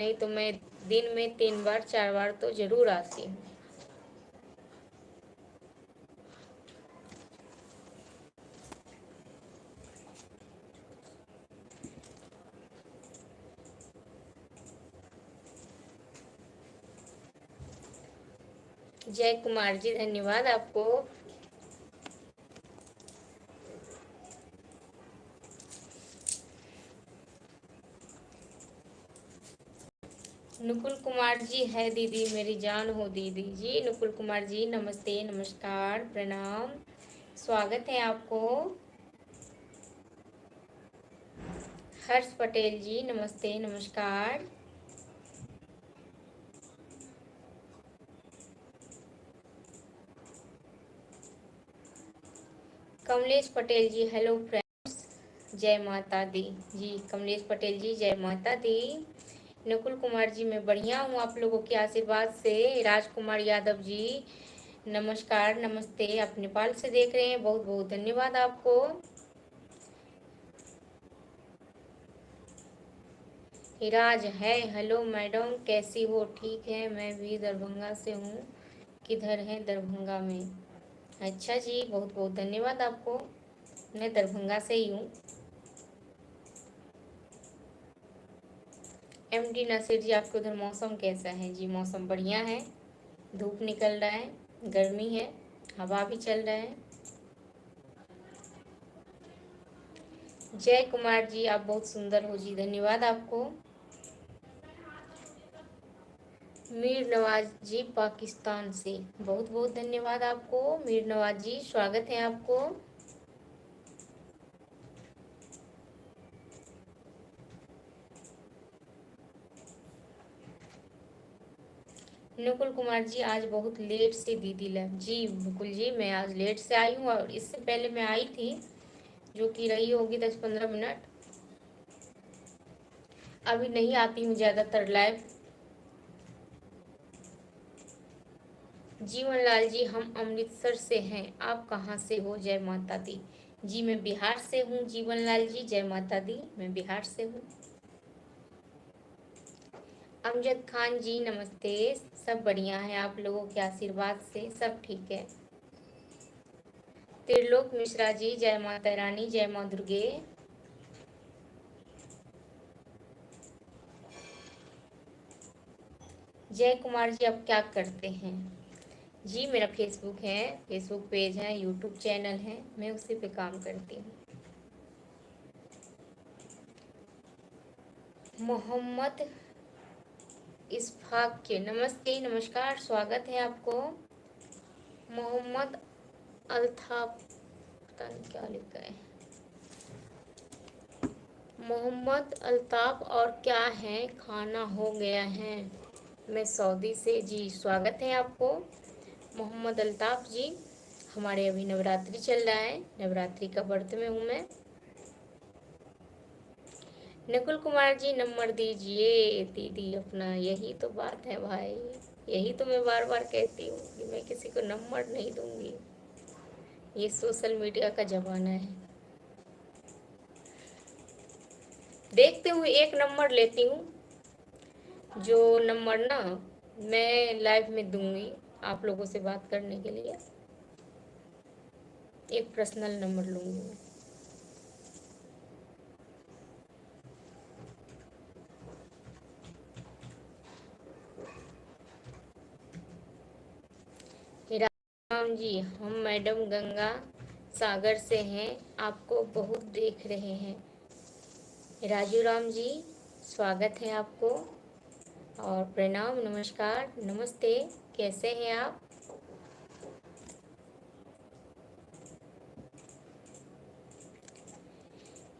नहीं तो मैं दिन में 3 बार 4 बार तो जरूर आती हूँ। जय कुमार जी, धन्यवाद आपको। नुकुल कुमार जी है दीदी, मेरी जान हो दीदी जी। नुकुल कुमार जी नमस्ते, नमस्कार, प्रणाम, स्वागत है आपको। हर्ष पटेल जी नमस्ते, नमस्कार। कमलेश पटेल जी हेलो फ्रेंड्स, जय माता दी जी। कमलेश पटेल जी जय माता दी। नकुल कुमार जी मैं बढ़िया हूँ आप लोगों के आशीर्वाद से। राजकुमार यादव जी नमस्कार, नमस्ते, आप नेपाल से देख रहे हैं, बहुत बहुत धन्यवाद आपको। हिराज है हेलो मैडम, कैसी हो? ठीक है, मैं भी दरभंगा से हूँ। किधर है? दरभंगा में। अच्छा जी, बहुत बहुत धन्यवाद आपको। मैं दरभंगा से ही हूँ। एमडी नासिर जी आपके उधर मौसम कैसा है? जी मौसम बढ़िया है, धूप निकल रहा है, गर्मी है, हवा भी चल रहा है। जय कुमार जी आप बहुत सुंदर हो जी, धन्यवाद आपको। मीर नवाज जी पाकिस्तान से, बहुत बहुत धन्यवाद आपको। मीर नवाज जी स्वागत है आपको। नकुल कुमार जी आज बहुत लेट से दीदी लग जी। बिल्कुल जी, मैं आज लेट से आई हूँ और इससे पहले मैं आई थी, जो कि रही होगी 10-15 मिनट। अभी नहीं आती हूँ ज़्यादातर लाइव। जीवन लाल जी हम अमृतसर से हैं, आप कहाँ से हो? जय माता दी जी। मैं बिहार से हूँ जीवन लाल जी, जय माता दी, मैं बिहार से हूँ। अमजद खान जी नमस्ते, सब बढ़िया है, आप लोगों के आशीर्वाद से सब ठीक है। त्रिलोक मिश्रा जी जय माता रानी, जय माँ दुर्गे। जय कुमार जी आप क्या करते हैं? जी मेरा फेसबुक है, फेसबुक पेज है, यूट्यूब चैनल है, मैं उसी पे काम करती हूँ। मोहम्मद इस्फाक के नमस्ते, नमस्कार, स्वागत है आपको। मोहम्मद अल्ताफ, पता नहीं क्या लिखा है, मोहम्मद अल्ताफ, और क्या है, खाना हो गया है? मैं सऊदी से जी, स्वागत है आपको मोहम्मद अल्ताफ जी। हमारे अभी नवरात्रि चल रहा है, नवरात्रि का व्रत में हूँ मैं। नकुल कुमार जी नंबर दीजिए दीदी अपना, यही तो बात है भाई, यही तो मैं बार बार कहती हूँ कि मैं किसी को नंबर नहीं दूंगी, ये सोशल मीडिया का जमाना है। देखते हुए एक नंबर लेती हूँ, जो नंबर ना मैं लाइव में दूंगी आप लोगों से बात करने के लिए, एक पर्सनल नंबर लूंगी मैं। राम जी हम मैडम गंगा सागर से हैं, आपको बहुत देख रहे हैं। राजू राम जी स्वागत है आपको, और प्रणाम, नमस्कार, नमस्ते, कैसे हैं आप?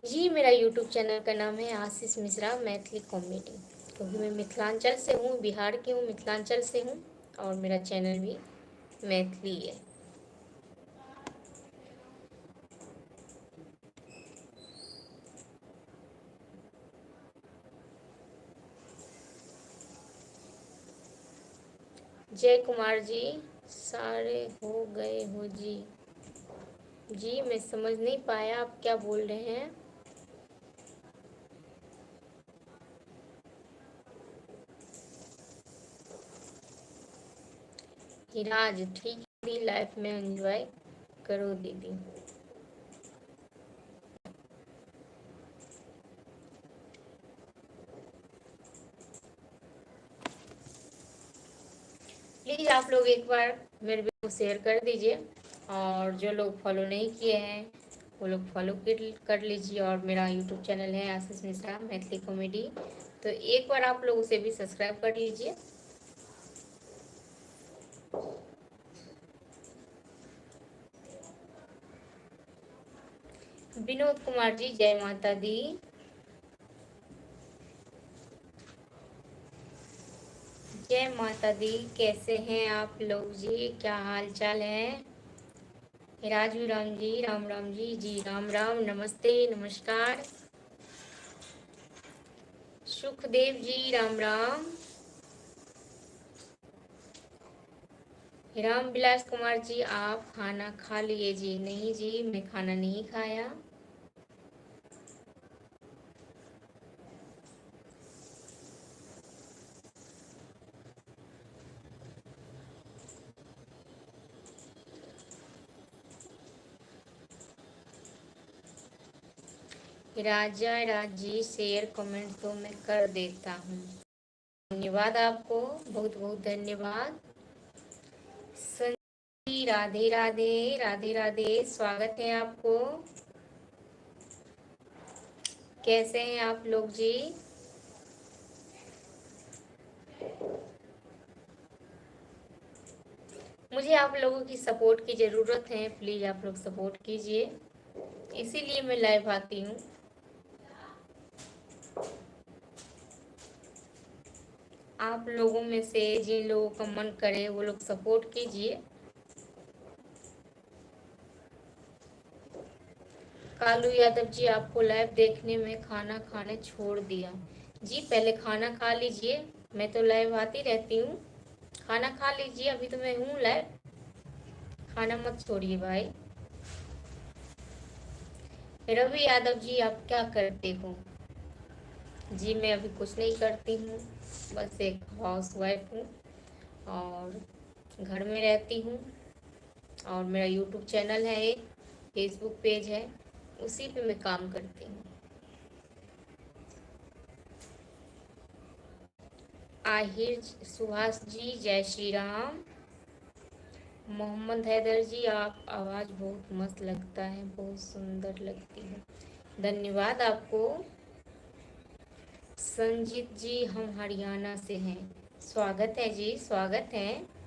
जी मेरा यूट्यूब चैनल का नाम है आशीष मिश्रा मैथिली कॉमेडी, क्योंकि मैं मिथिलांचल से हूँ, बिहार की हूँ, मिथिलांचल से हूँ, और मेरा चैनल भी मैथिली है। जय कुमार जी सारे हो गए हो जी। जी मैं समझ नहीं पाया आप क्या बोल रहे हैं। हिराज ठीक है, लाइफ में एंजॉय करो दीदी। प्लीज आप लोग एक बार मेरे वीडियो को शेयर कर दीजिए, और जो लोग फॉलो नहीं किए हैं वो लोग फॉलो कर लीजिए। और मेरा यूट्यूब चैनल है आशीष मिश्रा मैथिली कॉमेडी, तो एक बार आप लोग उसे भी सब्सक्राइब कर लीजिए। विनोद कुमार जी जय माता दी। जय माता दी, कैसे हैं आप लोग जी, क्या हाल चाल है? राजू राम जी राम राम जी राम राम, नमस्ते नमस्कार। सुखदेव जी राम राम। राम विलास कुमार जी आप खाना खा लिए जी? नहीं जी, मैं खाना नहीं खाया। राजा राज जी शेयर कमेंट तो मैं कर देता हूँ। धन्यवाद आपको, बहुत बहुत धन्यवाद। संजी राधे राधे राधे राधे, स्वागत है आपको। कैसे हैं आप लोग जी? मुझे आप लोगों की सपोर्ट की ज़रूरत है, प्लीज़ आप लोग सपोर्ट कीजिए, इसीलिए मैं लाइव आती हूँ। आप लोगों में से जिन लोगों का मन करे वो लोग सपोर्ट कीजिए। कालू यादव जी आपको लाइव देखने में खाना खाने छोड़ दिया जी? पहले खाना खा लीजिए, मैं तो लाइव आती रहती हूँ। खाना खा लीजिए, अभी तो मैं हूँ लाइव, खाना मत छोड़िए भाई। रवि यादव जी आप क्या करते हो जी? मैं अभी कुछ नहीं करती हूँ, बस एक हाउस वाइफ हूँ और घर में रहती हूँ। और मेरा यूट्यूब चैनल है, एक फेसबुक पेज है, उसी पे मैं काम करती हूँ। आहिर सुभाष जी जय श्री राम। मोहम्मद हैदर जी आप आवाज़ बहुत मस्त लगता है, बहुत सुंदर लगती है, धन्यवाद आपको। संजीत जी हम हरियाणा से हैं, स्वागत है जी, स्वागत है।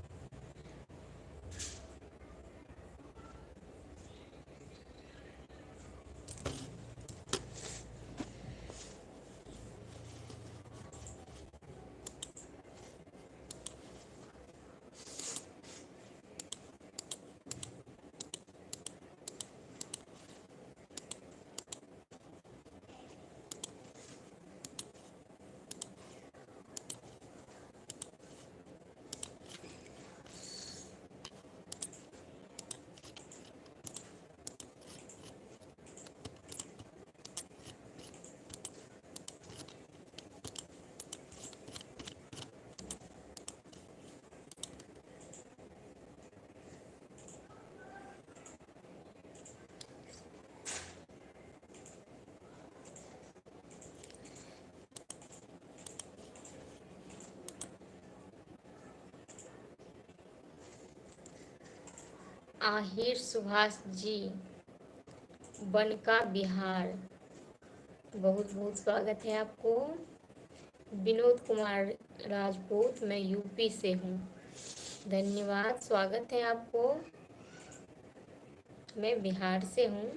आहिर सुभाष जी बनका बिहार, बहुत बहुत स्वागत है आपको। विनोद कुमार राजपूत मैं यूपी से हूँ, धन्यवाद, स्वागत है आपको। मैं बिहार से हूँ।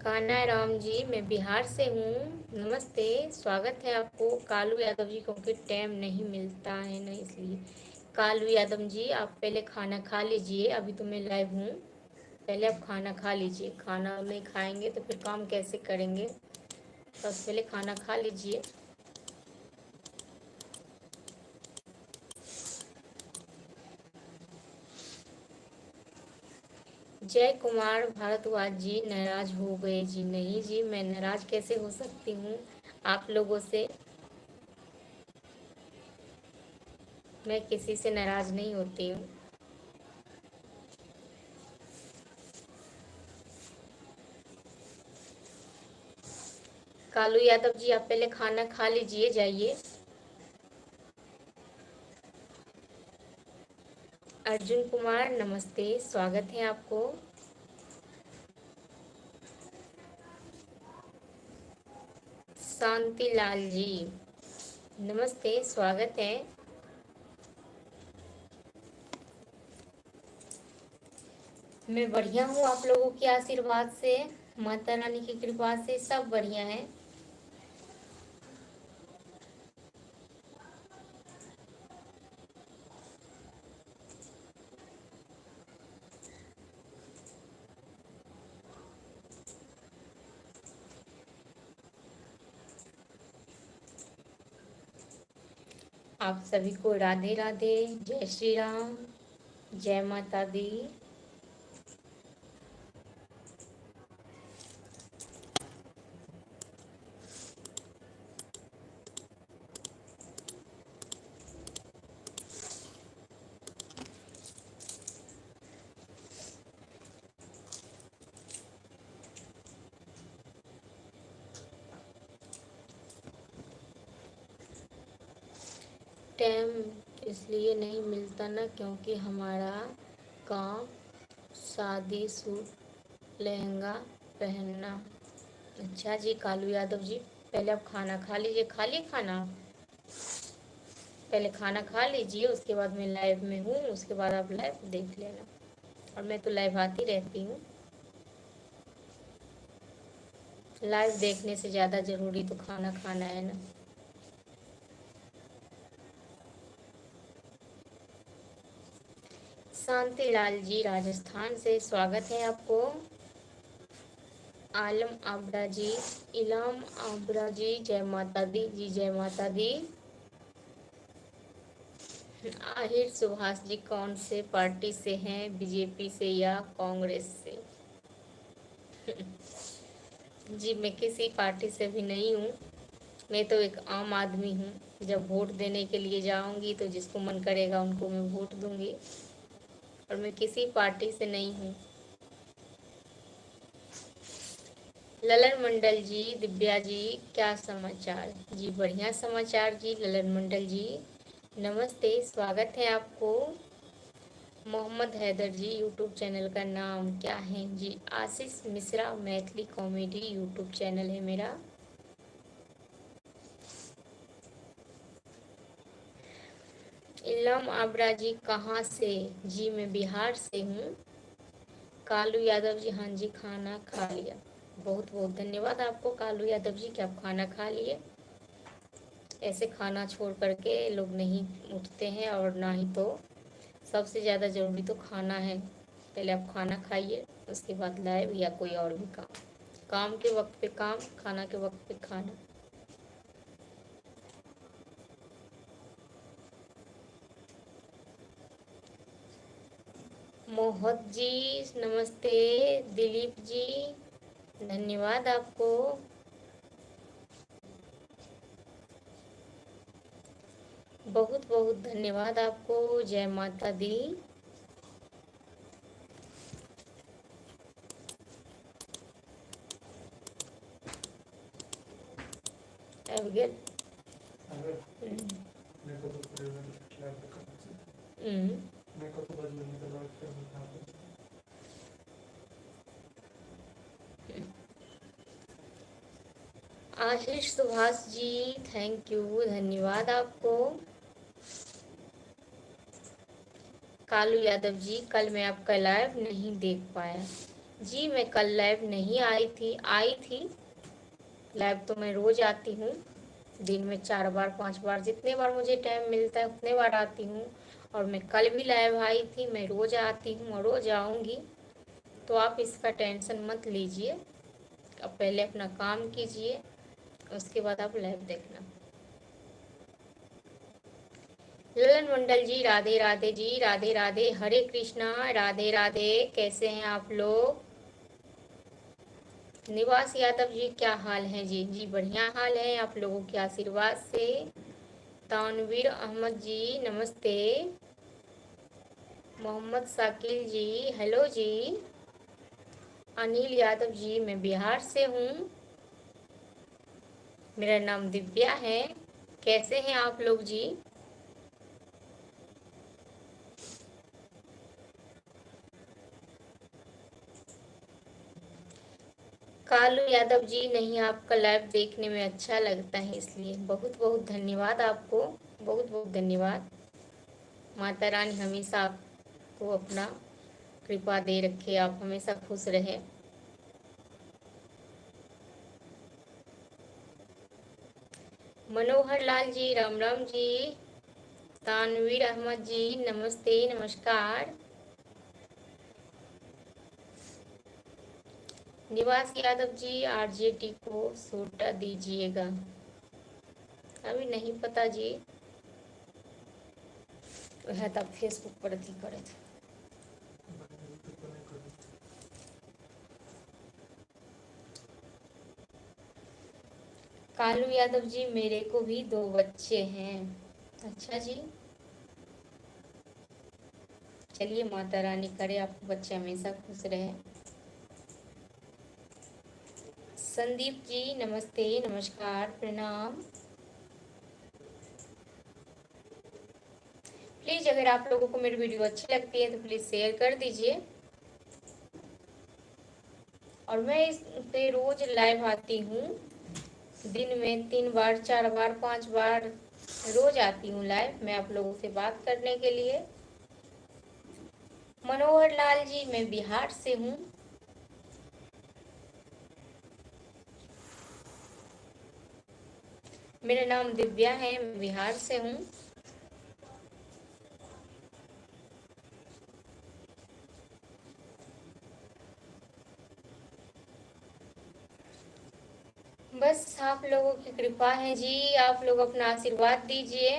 कान्हा राम जी मैं बिहार से हूँ, नमस्ते, स्वागत है आपको। कालू यादव जी क्योंकि टाइम नहीं मिलता है ना, इसलिए। कालू यादव जी आप पहले खाना खा लीजिए, अभी तो मैं लाइव हूँ, पहले आप खाना खा लीजिए। खाना नहीं खाएंगे तो फिर काम कैसे करेंगे, बस पहले खाना खा लीजिए। जय कुमार भारद्वाज जी नाराज हो गए जी? नहीं जी, मैं नाराज कैसे हो सकती हूँ आप लोगों से? मैं किसी से नाराज नहीं होती हूँ। कालू यादव जी, आप पहले खाना खा लीजिए, जाइए। अर्जुन कुमार नमस्ते, स्वागत है आपको। शांति लाल जी नमस्ते, स्वागत है। मैं बढ़िया हूँ, आप लोगों के आशीर्वाद से, माता रानी की कृपा से सब बढ़िया है। आप सभी को राधे राधे, जय श्री राम, जय माता दी। टाइम इसलिए नहीं मिलता ना, क्योंकि हमारा काम शादी सूट लहंगा पहनना। अच्छा जी कालू यादव जी, पहले आप खाना खा लीजिए। खा लिए खाना? पहले खाना खा लीजिए, उसके बाद मैं लाइव में हूँ, उसके बाद आप लाइव देख लेना। और मैं तो लाइव आती रहती हूँ। लाइव देखने से ज़्यादा ज़रूरी तो खाना खाना है ना। शांति लाल जी राजस्थान से, स्वागत है आपको। आलम आबरा जी, इलाम आबरा जी, जय माता दी जी, जय माता दी। आहिर सुभाष जी कौन से पार्टी से हैं, बीजेपी से या कांग्रेस से? जी मैं किसी पार्टी से भी नहीं हूँ, मैं तो एक आम आदमी हूँ। जब वोट देने के लिए जाऊंगी तो जिसको मन करेगा उनको मैं वोट दूंगी, और मैं किसी पार्टी से नहीं हूँ। ललन मंडल जी, दिव्या जी, क्या समाचार? जी बढ़िया समाचार जी ललन मंडल जी, नमस्ते, स्वागत है आपको। मोहम्मद हैदर जी, यूट्यूब चैनल का नाम क्या है? जी Ashish Mishra Maithili comedy YouTube channel है मेरा। इलम आबरा जी कहाँ से? जी मैं बिहार से हूँ। कालू यादव जी, हाँ जी खाना खा लिया। बहुत बहुत धन्यवाद आपको कालू यादव जी कि आप खाना खा लिए। ऐसे खाना छोड़ करके लोग नहीं उठते हैं, और ना ही तो सबसे ज़्यादा ज़रूरी तो खाना है। पहले आप खाना खाइए, उसके बाद लाइव या कोई और भी काम। काम के वक्त पे काम, खाना के वक्त पे खाना। मोहत जी नमस्ते, दिलीप जी धन्यवाद आपको। बहुत बहुत धन्यवाद आपको, जय माता दी। एवगेल आशीष सुभाष जी, थैंक यू, धन्यवाद आपको। कालू यादव जी, कल मैं आपका लाइव नहीं देख पाया। जी मैं कल लाइव नहीं आई थी। लाइव तो मैं रोज आती हूँ, दिन में 4 बार 5 बार, जितने बार मुझे टाइम मिलता है उतने बार आती हूँ। और मैं कल भी लाइव आई थी, मैं रोज आती हूँ और रोज आऊँगी। तो आप इसका टेंशन मत लीजिए। अब पहले अपना काम कीजिए, उसके बाद आप लाइव देखना। ललन मंडल जी, राधे राधे जी, राधे राधे, हरे कृष्णा, राधे राधे, कैसे हैं आप लोग? निवास यादव जी, क्या हाल है जी? जी बढ़िया हाल है, आप लोगों के आशीर्वाद से। तानवीर अहमद जी नमस्ते। मोहम्मद साकिल जी हेलो जी। अनिल यादव जी मैं बिहार से हूँ, मेरा नाम दिव्या है। कैसे हैं आप लोग जी? कालू यादव जी नहीं, आपका लाइव देखने में अच्छा लगता है इसलिए बहुत बहुत धन्यवाद आपको, बहुत बहुत धन्यवाद। माता रानी हमेशा आपको अपना कृपा दे रखे, आप हमेशा खुश रहे। मनोहर लाल जी राम राम जी। तानवीर अहमद जी नमस्ते नमस्कार। निवास यादव जी आरजेटी को सोटा दीजिएगा। अभी नहीं पता जी, वह तब फेसबुक पर अथी करे थे। कालू यादव जी मेरे को भी 2 बच्चे हैं। अच्छा जी, चलिए माता रानी करे आपको बच्चे हमेशा खुश रहे। संदीप जी नमस्ते नमस्कार प्रणाम। प्लीज अगर आप लोगों को मेरी वीडियो अच्छी लगती है तो प्लीज शेयर कर दीजिए। और मैं इस पे रोज लाइव आती हूँ, दिन में 3 बार 4 बार 5 बार रोज आती हूँ लाइव, मैं आप लोगों से बात करने के लिए। मनोहर लाल जी मैं बिहार से हूँ। मेरा नाम दिव्या है, मैं बिहार से हूँ। बस आप लोगों की कृपा है जी, आप लोग अपना आशीर्वाद दीजिए।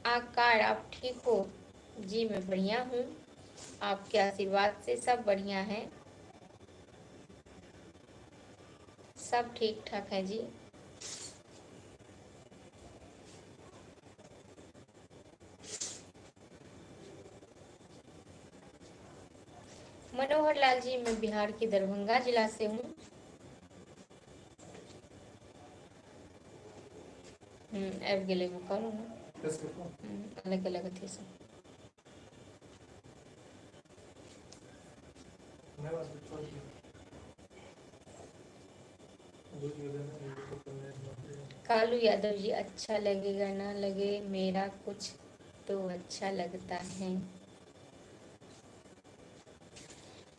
आकार आप ठीक हो? जी मैं बढ़िया हूँ, आपके आशीर्वाद से सब बढ़िया है, सब ठीक ठाक है जी। मनोहर लाल जी मैं बिहार के दरभंगा जिला से हूँ। अब गेले में करूँ ना अलग अलग अथी से। कालू यादव जी अच्छा लगेगा ना लगे मेरा कुछ तो अच्छा लगता है।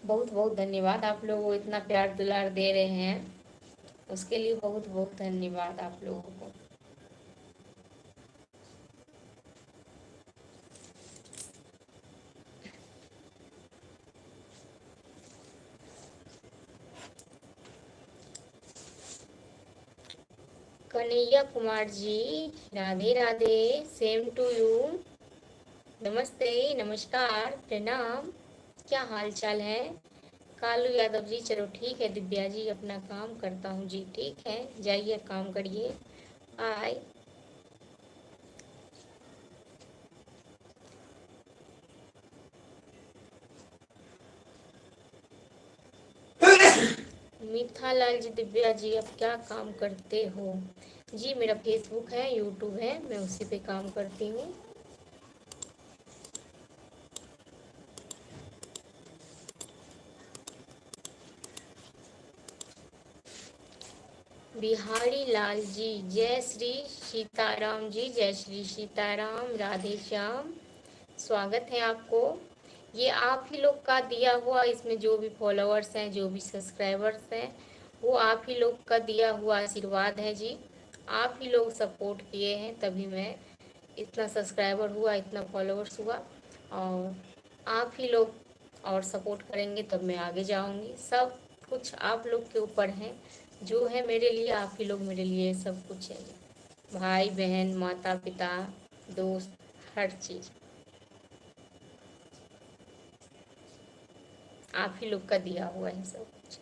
बहुत बहुत धन्यवाद, आप लोगों को इतना प्यार दुलार दे रहे हैं उसके लिए बहुत बहुत धन्यवाद आप लोगों को। Kanhaiya Kumar ji Radhe Radhe, same to you. नमस्ते नमस्कार प्रणाम, क्या हाल चाल है? कालू यादव जी चलो ठीक है, दिव्या जी अपना काम करता हूँ जी, ठीक है जाइए काम करिए। बाय। मीठा लाल जी दिव्या जी अब क्या काम करते हो? जी मेरा फेसबुक है, यूट्यूब है, मैं उसी पे काम करती हूँ। बिहारी लाल जी जय श्री सीताराम जी, जय श्री सीताराम, राधे श्याम, स्वागत है आपको। ये आप ही लोग का दिया हुआ, इसमें जो भी फॉलोअर्स हैं जो भी सब्सक्राइबर्स हैं वो आप ही लोग का दिया हुआ आशीर्वाद है जी। आप ही लोग सपोर्ट किए हैं तभी मैं इतना सब्सक्राइबर हुआ, इतना फॉलोअर्स हुआ। और आप ही लोग और सपोर्ट करेंगे तब मैं आगे जाऊंगी। सब कुछ आप लोग के ऊपर है, जो है मेरे लिए आप ही लोग मेरे लिए सब कुछ है। भाई बहन माता पिता दोस्त हर चीज़ आप ही लोग का दिया हुआ है सब कुछ।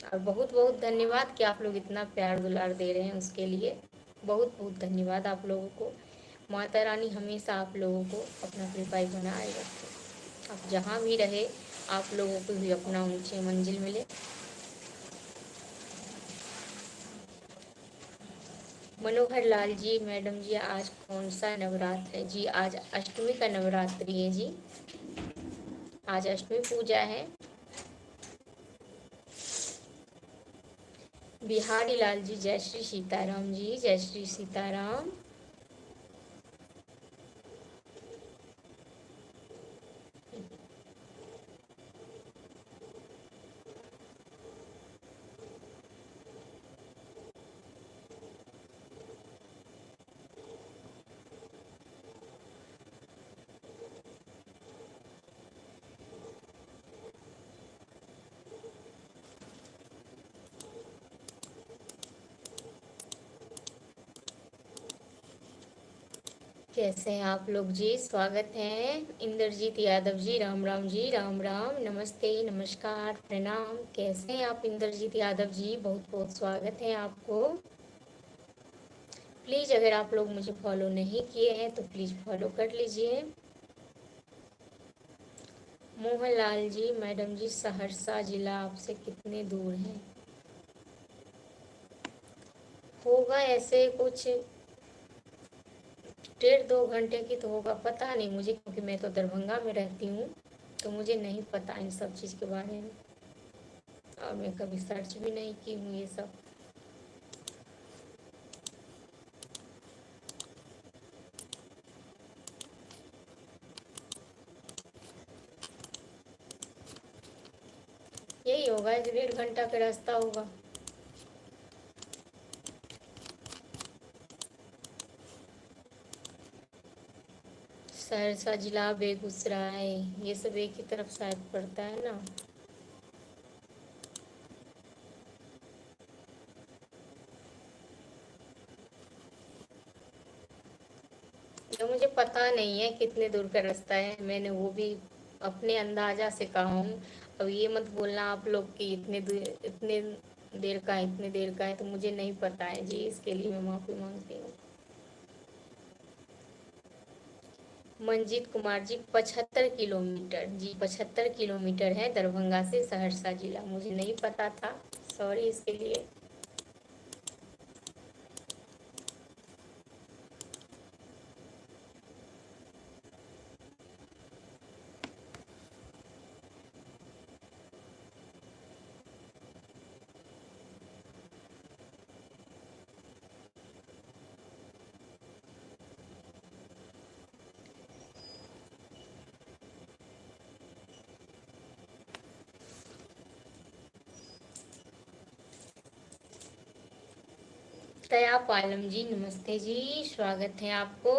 और बहुत बहुत धन्यवाद कि आप लोग इतना प्यार दुलार दे रहे हैं, उसके लिए बहुत बहुत धन्यवाद आप लोगों को। माता रानी हमेशा आप लोगों को अपना कृपाई बनाए रखे, आप जहाँ भी रहे आप लोगों को भी अपना ऊंची मंजिल मिले। मनोहर लाल जी, मैडम जी, आज कौन सा नवरात्र है? जी आज अष्टमी का नवरात्रि है जी, आज अष्टमी पूजा है। बिहारी लाल जी, जय श्री सीताराम जी, जय श्री सीताराम। कैसे हैं आप लोग जी? स्वागत है इंद्रजीत यादव जी, राम राम जी, राम राम, नमस्ते, नमस्कार, प्रणाम। कैसे हैं आप इंद्रजीत यादव जी? बहुत बहुत स्वागत है आपको। प्लीज़ अगर आप लोग मुझे फॉलो नहीं किए हैं तो प्लीज़ फॉलो कर लीजिए। मोहनलाल जी, मैडम जी, सहरसा जिला आपसे कितने दूर है? होगा ऐसे कुछ 1.5-2 घंटे की तो होगा, पता नहीं मुझे, क्योंकि मैं तो दरभंगा में रहती हूँ तो मुझे नहीं पता इन सब चीज़ के बारे में, और मैं कभी सर्च भी नहीं की हूँ ये सब। यही होगा, 1.5 घंटा का रास्ता होगा। सहरसा जिला, बेगूसराय, ये सब एक ही तरफ शायद पड़ता है ना। तो मुझे पता नहीं है कितने दूर का रास्ता है, मैंने वो भी अपने अंदाजा से कहा हूँ। अब ये मत बोलना आप लोग कि इतने देर का है, इतने देर का है, तो मुझे नहीं पता है जी, इसके लिए मैं माफ़ी मांगती हूँ। मंजीत कुमार जी, 75 किलोमीटर जी, 75 किलोमीटर है दरभंगा से सहरसा जिला, मुझे नहीं पता था, सॉरी इसके लिए। दया पालम जी, नमस्ते जी, स्वागत है आपको।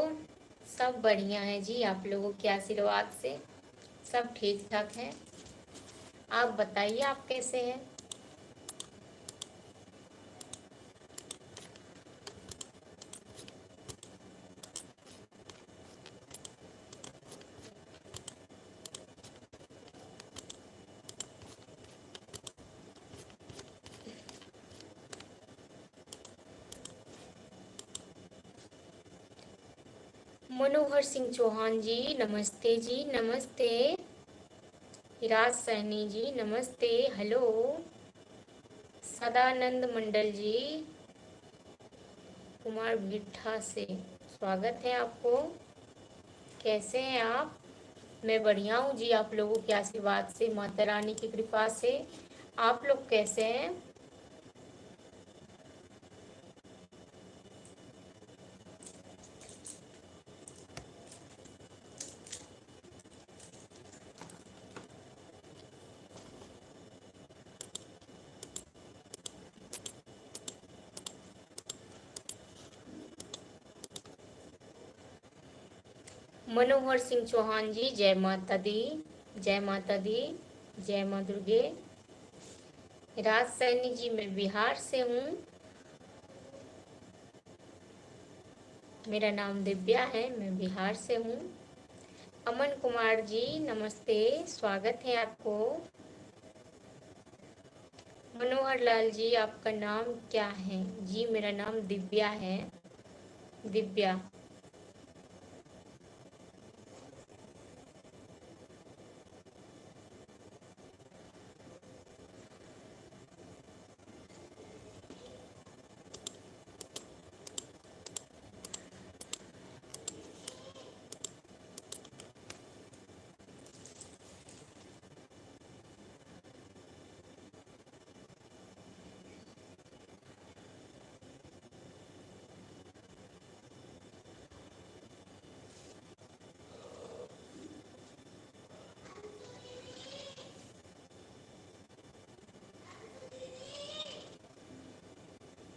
सब बढ़िया है जी, आप लोगों के आशीर्वाद से सब ठीक ठाक है। आप बताइए आप कैसे हैं? मनोहर सिंह चौहान जी, नमस्ते जी, नमस्ते। राज सैनी जी, नमस्ते, हेलो। सदानंद मंडल जी, कुमार भिट्ठा से स्वागत है आपको। कैसे हैं आप? मैं बढ़िया हूँ जी, आप लोगों के आशीर्वाद से, माता रानी की कृपा से। आप लोग कैसे हैं? मनोहर सिंह चौहान जी, जय माता दी, जय माता दी, जय माँ दुर्गे। राज सैनी जी, मैं बिहार से हूँ, मेरा नाम दिव्या है, मैं बिहार से हूँ। अमन कुमार जी, नमस्ते, स्वागत है आपको। मनोहर लाल जी, आपका नाम क्या है? जी मेरा नाम दिव्या है। दिव्या।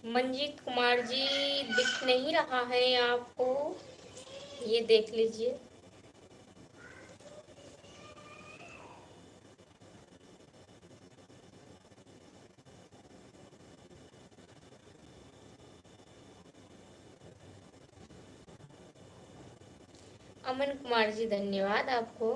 मंजीत कुमार जी, दिख नहीं रहा है आपको? ये देख लीजिए। अमन कुमार जी, धन्यवाद आपको।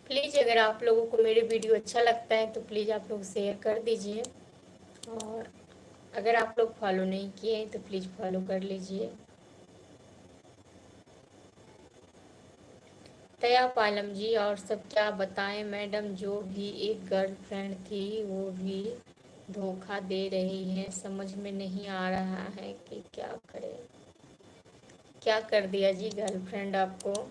प्लीज़ अगर आप लोगों को मेरे वीडियो अच्छा लगता है तो प्लीज़ आप लोग शेयर कर दीजिए, और अगर आप लोग फॉलो नहीं किए हैं तो प्लीज़ फॉलो कर लीजिए। तया पालम जी, और सब क्या बताएं मैडम, जो भी एक गर्लफ्रेंड थी वो भी धोखा दे रही है, समझ में नहीं आ रहा है कि क्या करें। क्या कर दिया जी गर्लफ्रेंड आपको?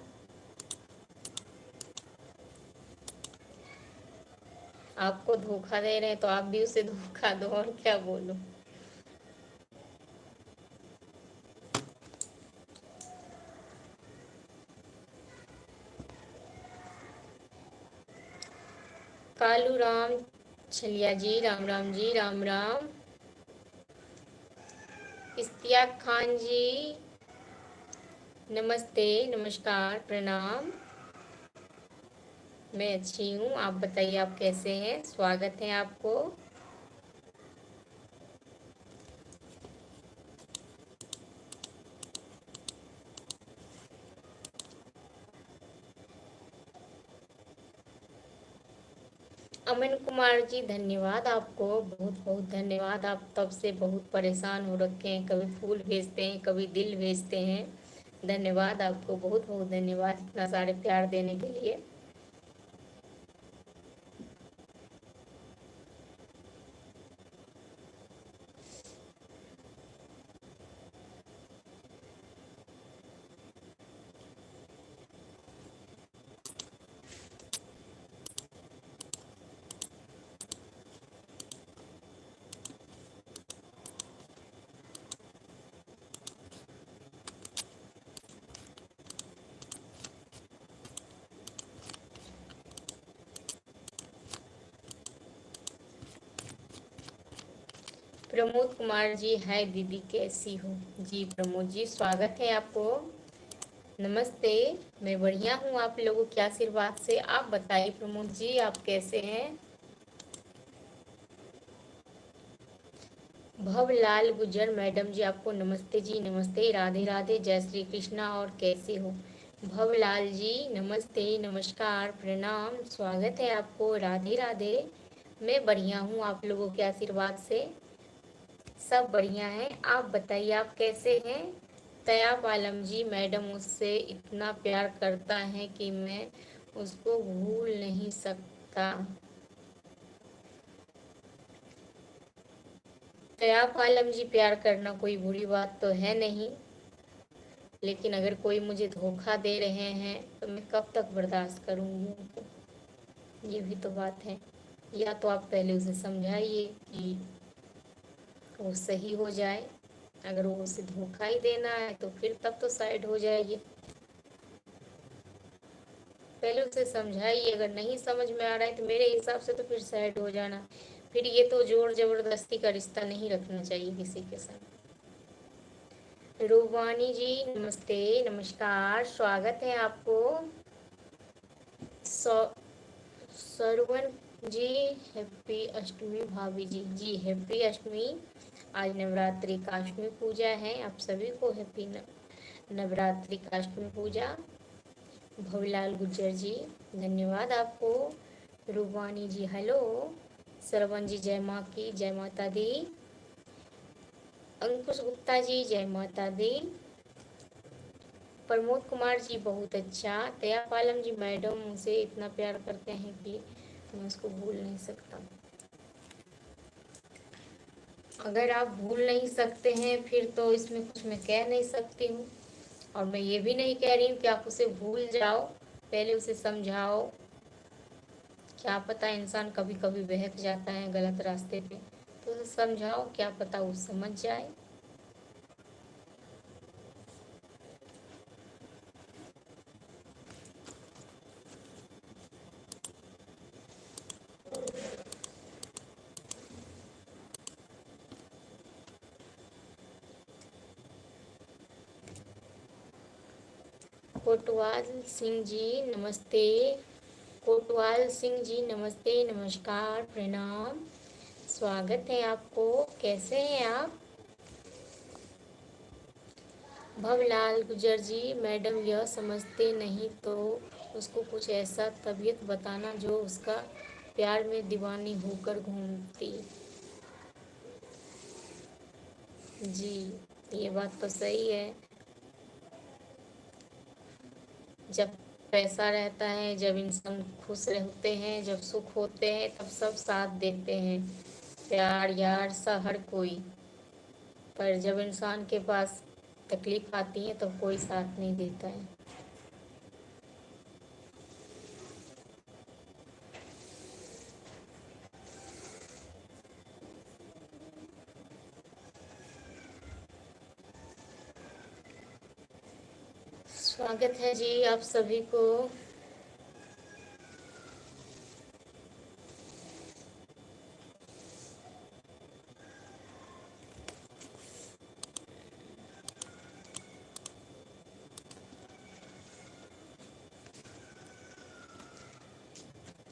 आपको धोखा दे रहे हैं तो आप भी उसे धोखा दो, और क्या बोलो। कालू राम छलिया जी, राम राम जी, राम राम। इश्तियाक खान जी, नमस्ते, नमस्कार, प्रणाम। मैं अच्छी हूँ, आप बताइए आप कैसे हैं? स्वागत है आपको। अमन कुमार जी, धन्यवाद आपको, बहुत बहुत धन्यवाद। आप तब से बहुत परेशान हो रखे हैं, कभी फूल भेजते हैं, कभी दिल भेजते हैं। धन्यवाद आपको, बहुत बहुत धन्यवाद इतना सारे प्यार देने के लिए। प्रमोद कुमार जी, हाय दीदी कैसी हो? जी प्रमोद जी, स्वागत है आपको। नमस्ते। मैं बढ़िया हूँ, आप लोगों के आशीर्वाद से। आप बताइए प्रमोद जी, आप कैसे हैं? भवलाल गुजर मैडम जी, आपको नमस्ते जी, नमस्ते, राधे राधे, जय श्री कृष्णा, और कैसे हो? भवलाल जी, नमस्ते, नमस्कार, प्रणाम, स्वागत है आपको, राधे राधे। मैं बढ़िया हूँ, आप लोगों के आशीर्वाद से सब बढ़िया है। आप बताइए आप कैसे हैं? तयाब आलम जी, मैडम मुझसे इतना प्यार करता है कि मैं उसको भूल नहीं सकता। तो आप आलम जी, प्यार करना कोई बुरी बात तो है नहीं, लेकिन अगर कोई मुझे धोखा दे रहे हैं तो मैं कब तक बर्दाश्त करूंगी उनको, ये भी तो बात है। या तो आप पहले उसे समझाइए कि वो सही हो जाए, अगर वो उसे धोखा ही देना है तो फिर तब तो साइड हो जाइए। पहले उसे समझाइए, अगर नहीं समझ में आ रहा है तो मेरे हिसाब से तो फिर साइड हो जाना। फिर ये तो जोर जबरदस्ती का रिश्ता नहीं रखना चाहिए किसी के साथ। रूबानी जी नमस्ते, नमस्कार, स्वागत है आपको। सरवन जी हैप्पी अष्टमी। भाभी जी जी हैप्पी अष्टमी। आज नवरात्रि का अष्टमी पूजा है, आप सभी को हैप्पी नवरात्रि का अष्टमी पूजा। भवलाल गुज्जर जी धन्यवाद आपको। रूबानी जी हेलो। सरवन जी जय माँ की, जय माता दी। अंकुश गुप्ता जी जय माता दी। प्रमोद कुमार जी बहुत अच्छा। दया पालम जी मैडम मुझसे इतना प्यार करते हैं कि मैं उसको भूल नहीं सकता। अगर आप भूल नहीं सकते हैं फिर तो इसमें कुछ मैं कह नहीं सकती हूँ, और मैं ये भी नहीं कह रही हूँ कि आप उसे भूल जाओ, पहले उसे समझाओ। क्या पता इंसान कभी कभी बहक जाता है गलत रास्ते पे, तो उसे समझाओ, क्या पता वो समझ जाए। कोटवाल सिंह जी नमस्ते। कोटवाल सिंह जी नमस्ते, नमस्कार, प्रणाम, स्वागत है आपको। कैसे हैं आप? भवलाल गुजर जी मैडम यह समझते नहीं तो उसको कुछ ऐसा तबीयत बताना जो उसका प्यार में दीवानी होकर घूमती। जी ये बात तो सही है। जब पैसा रहता है, जब इंसान खुश रहते हैं, जब सुख होते हैं, तब सब साथ देते हैं, प्यार यार सा हर कोई। पर जब इंसान के पास तकलीफ आती है तो कोई साथ नहीं देता है। स्वागत है जी आप सभी को।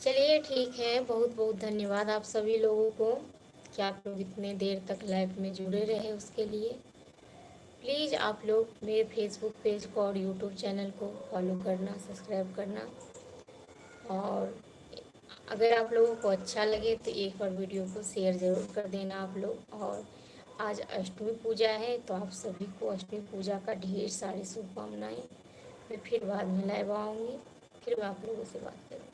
चलिए ठीक है, बहुत बहुत धन्यवाद आप सभी लोगों को कि आप लोग इतने देर तक लाइव में जुड़े रहे, उसके लिए प्लीज़ आप लोग मेरे फेसबुक पेज को और यूट्यूब चैनल को फॉलो करना, सब्सक्राइब करना। और अगर आप लोगों को अच्छा लगे तो एक बार वीडियो को शेयर ज़रूर कर देना आप लोग। और आज अष्टमी पूजा है तो आप सभी को अष्टमी पूजा का ढेर सारी शुभकामनाएं। मैं फिर बाद में लाइव आऊँगी, फिर मैं आप लोगों से बात करूँगी।